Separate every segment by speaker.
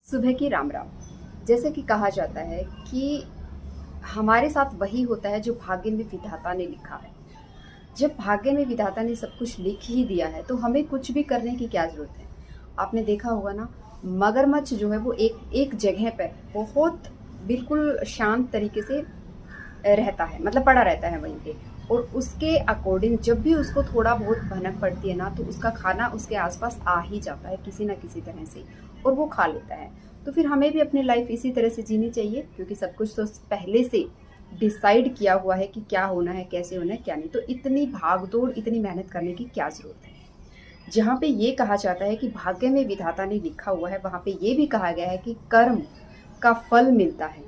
Speaker 1: सुबह की राम राम। जैसे कि कहा जाता है कि हमारे साथ वही होता है जो भाग्य में विधाता ने लिखा है। जब भाग्य में विधाता ने सब कुछ लिख ही दिया है तो हमें कुछ भी करने की क्या जरूरत है। आपने देखा होगा ना, मगरमच्छ जो है वो एक एक जगह पर बहुत बिल्कुल शांत तरीके से रहता है, मतलब पड़ा रहता है वहीं पे। और उसके अकॉर्डिंग जब भी उसको थोड़ा बहुत भनक पड़ती है ना, तो उसका खाना उसके आसपास आ ही जाता है किसी ना किसी तरह से, और वो खा लेता है। तो फिर हमें भी अपनी लाइफ इसी तरह से जीनी चाहिए, क्योंकि सब कुछ तो पहले से डिसाइड किया हुआ है कि क्या होना है, कैसे होना है, क्या नहीं। तो इतनी भागदौड़, इतनी मेहनत करने की क्या जरूरत है। जहाँ पे ये कहा जाता है कि भाग्य में विधाता ने लिखा हुआ है, वहाँ पे ये भी कहा गया है कि कर्म का फल मिलता है।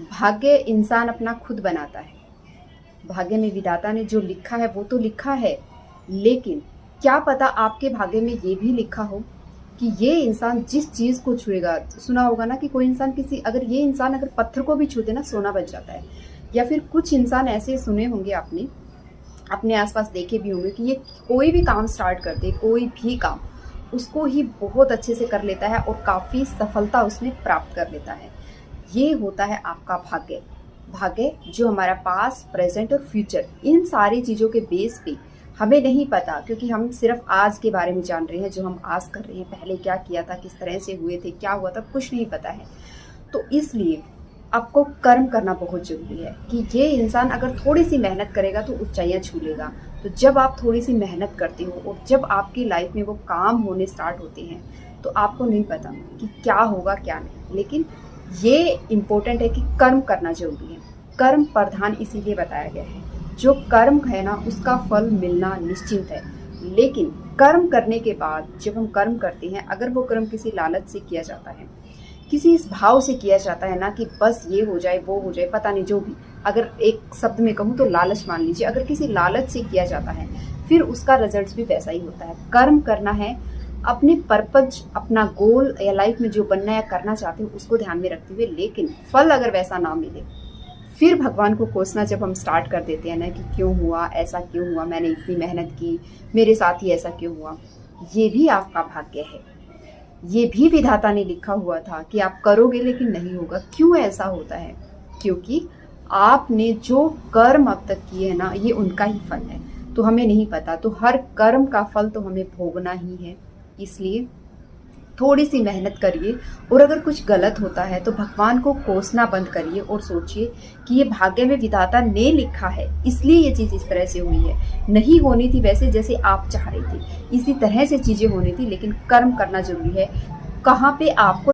Speaker 1: भाग्य इंसान अपना खुद बनाता है। भाग्य में विधाता ने जो लिखा है वो तो लिखा है, लेकिन क्या पता आपके भाग्य में ये भी लिखा हो कि ये इंसान जिस चीज को छुएगा। सुना होगा ना कि कोई इंसान ये इंसान अगर पत्थर को भी छू दे ना, सोना बच जाता है। या फिर कुछ इंसान ऐसे सुने होंगे आपने, अपने आसपास देखे भी होंगे कि ये कोई भी काम स्टार्ट कर दे, कोई भी काम उसको ही बहुत अच्छे से कर लेता है और काफी सफलता उसमें प्राप्त कर लेता है। ये होता है आपका भाग्य। भाग्य जो हमारा पास्ट, प्रेजेंट और फ्यूचर, इन सारी चीज़ों के बेस पे हमें नहीं पता, क्योंकि हम सिर्फ आज के बारे में जान रहे हैं, जो हम आज कर रहे हैं। पहले क्या किया था, किस तरह से हुए थे, क्या हुआ था, कुछ नहीं पता है। तो इसलिए आपको कर्म करना बहुत जरूरी है कि ये इंसान अगर थोड़ी सी मेहनत करेगा तो ऊंचाइयां छू लेगा। तो जब आप थोड़ी सी मेहनत करते हो और जब आपकी लाइफ में वो काम होने स्टार्ट होते हैं, तो आपको नहीं पता कि क्या होगा क्या नहीं। लेकिन ये इम्पोर्टेंट है कि कर्म करना जरूरी है। कर्म प्रधान इसीलिए बताया गया है। जो कर्म है ना, उसका फल मिलना निश्चित है। लेकिन कर्म करने के बाद जब हम कर्म करते हैं, अगर वो कर्म किसी लालच से किया जाता है, किसी इस भाव से किया जाता है ना कि बस ये हो जाए, वो हो जाए, पता नहीं, जो भी, अगर एक शब्द में कहूँ तो लालच मान लीजिए, अगर किसी लालच से किया जाता है, फिर उसका रिजल्ट भी वैसा ही होता है। कर्म करना है अपने पर्पज, अपना गोल या लाइफ में जो बनना या करना चाहते हो उसको ध्यान में रखते हुए। लेकिन फल अगर वैसा ना मिले, फिर भगवान को कोसना जब हम स्टार्ट कर देते हैं ना कि क्यों हुआ, ऐसा क्यों हुआ, मैंने इतनी मेहनत की, मेरे साथ ही ऐसा क्यों हुआ, ये भी आपका भाग्य है। ये भी विधाता ने लिखा हुआ था कि आप करोगे लेकिन नहीं होगा। क्यों ऐसा होता है? क्योंकि आपने जो कर्म अब तक किए हैं ना, ये उनका ही फल है। तो हमें नहीं पता, तो हर कर्म का फल तो हमें भोगना ही है। इसलिए थोड़ी सी मेहनत करिए, और अगर कुछ गलत होता है तो भगवान को कोसना बंद करिए और सोचिए कि ये भाग्य में विधाता ने लिखा है, इसलिए ये चीज़ इस तरह से हुई है। नहीं होनी थी वैसे जैसे आप चाह रहे थे, इसी तरह से चीज़ें होनी थी, लेकिन कर्म करना जरूरी है। कहाँ पे आपको